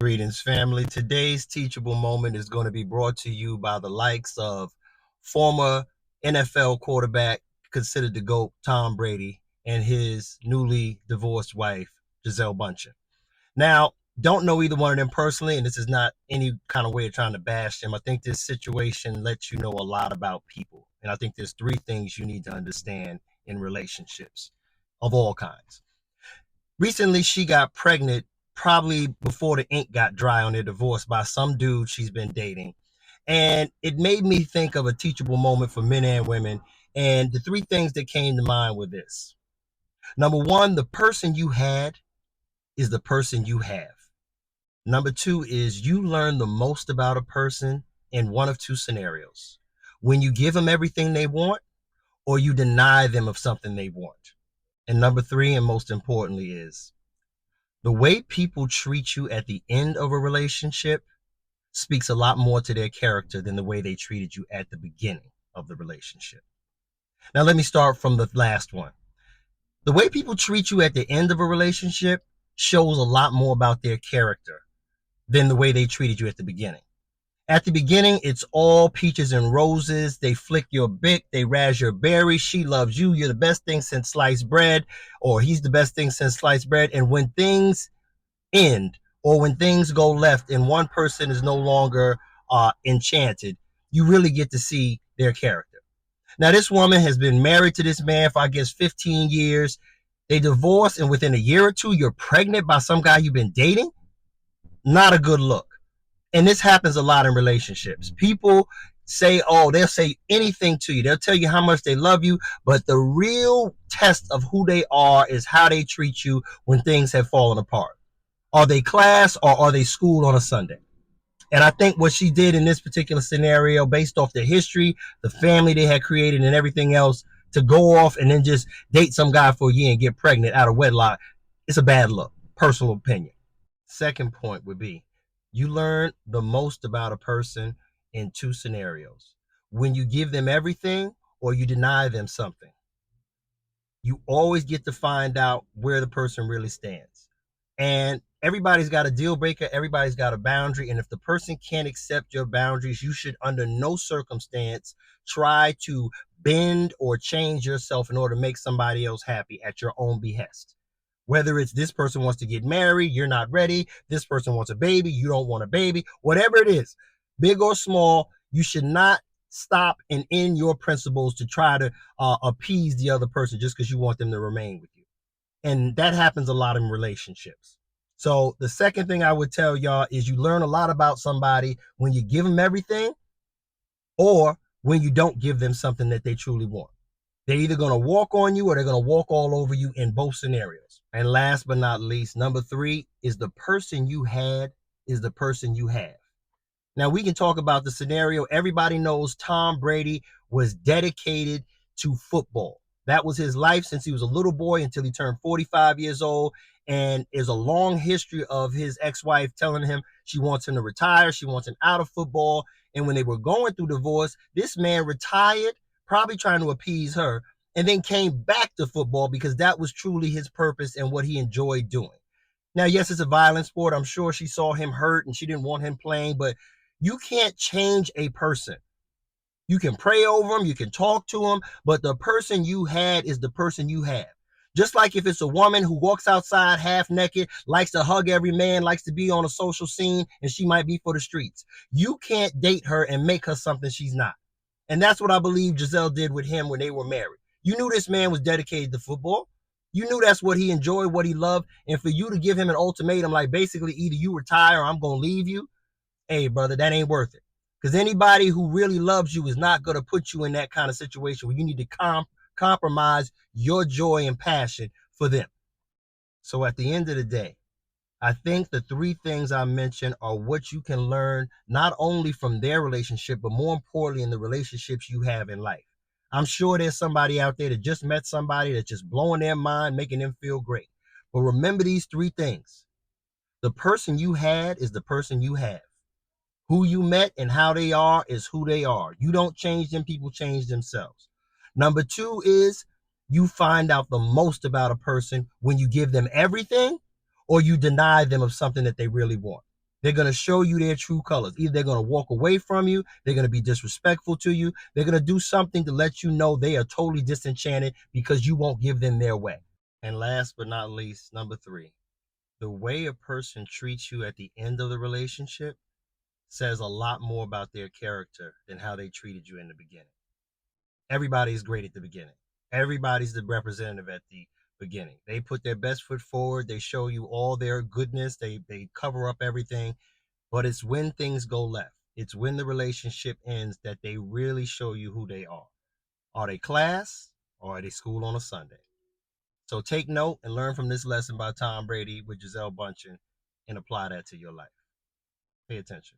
Greetings, family. Today's teachable moment is going to be brought to you by the likes of former NFL quarterback, considered the GOAT, Tom Brady, and his newly divorced wife, Giselle. Now, don't know either one of them personally, and this is not any kind of way of trying to bash them. I think this situation lets you know a lot about people. And I think there's three things you need to understand in relationships of all kinds. Recently, she got pregnant probably before the ink got dry on their divorce by some dude she's been dating. And it made me think of a teachable moment for men and women. And the three things that came to mind were this. Number one, the person you had is the person you have. Number two is you learn the most about a person in one of two scenarios. When you give them everything they want, or you deny them of something they want. And number three, and most importantly, is the way people treat you at the end of a relationship speaks a lot more to their character than the way they treated you at the beginning of the relationship. Now, let me start from the last one. The way people treat you at the end of a relationship shows a lot more about their character than the way they treated you at the beginning. At the beginning, it's all peaches and roses. They flick your bick, they razz your berry. She loves you. You're the best thing since sliced bread, or he's the best thing since sliced bread. And when things end, or when things go left and one person is no longer enchanted, you really get to see their character. Now, this woman has been married to this man for, I guess, 15 years. They divorced, and within a year or two, you're pregnant by some guy you've been dating. Not a good look. And this happens a lot in relationships. People say, oh, they'll say anything to you. They'll tell you how much they love you, but the real test of who they are is how they treat you when things have fallen apart. Are they class, or are they school on a Sunday? And I think what she did in this particular scenario, based off the history, the family they had created and everything else, to go off and then just date some guy for a year and get pregnant out of wedlock, it's a bad look. Personal opinion. Second point would be, you learn the most about a person in two scenarios. When you give them everything, or you deny them something. You always get to find out where the person really stands. And everybody's got a deal breaker. Everybody's got a boundary. And if the person can't accept your boundaries, you should under no circumstance try to bend or change yourself in order to make somebody else happy at your own behest. Whether it's this person wants to get married, you're not ready. This person wants a baby, you don't want a baby. Whatever it is, big or small, you should not stop and end your principles to try to appease the other person just because you want them to remain with you. And that happens a lot in relationships. So the second thing I would tell y'all is you learn a lot about somebody when you give them everything, or when you don't give them something that they truly want. They're either going to walk on you, or they're going to walk all over you in both scenarios. And last but not least, number three is the person you had is the person you have. Now, we can talk about the scenario. Everybody knows Tom Brady was dedicated to football. That was his life since he was a little boy until he turned 45 years old. And there's a long history of his ex-wife telling him she wants him to retire. She wants him out of football. And when they were going through divorce, this man retired, probably trying to appease her, and then came back to football because that was truly his purpose and what he enjoyed doing. Now, yes, it's a violent sport. I'm sure she saw him hurt and she didn't want him playing, but you can't change a person. You can pray over him, you can talk to him, but the person you had is the person you have. Just like if it's a woman who walks outside half naked, likes to hug every man, likes to be on a social scene, and she might be for the streets. You can't date her and make her something she's not. And that's what I believe Giselle did with him when they were married. You knew this man was dedicated to football. You knew that's what he enjoyed, what he loved. And for you to give him an ultimatum, like basically either you retire or I'm going to leave you, hey, brother, that ain't worth it. Because anybody who really loves you is not going to put you in that kind of situation where you need to compromise your joy and passion for them. So at the end of the day, I think the three things I mentioned are what you can learn not only from their relationship, but more importantly in the relationships you have in life. I'm sure there's somebody out there that just met somebody that's just blowing their mind, making them feel great. But remember these three things. The person you had is the person you have. Who you met and how they are is who they are. You don't change them, people change themselves. Number two is you find out the most about a person when you give them everything, or you deny them of something that they really want. They're going to show you their true colors. Either they're going to walk away from you, they're going to be disrespectful to you, they're going to do something to let you know they are totally disenchanted because you won't give them their way. And last but not least, number three, the way a person treats you at the end of the relationship says a lot more about their character than how they treated you in the beginning. Everybody's great at the beginning. Everybody's the representative at the beginning. They put their best foot forward. They show you all their goodness. They cover up everything. But it's when things go left. It's when the relationship ends that they really show you who they are. Are they class or are they school on a Sunday? So take note and learn from this lesson by Tom Brady with Giselle Bundchen and apply that to your life. Pay attention.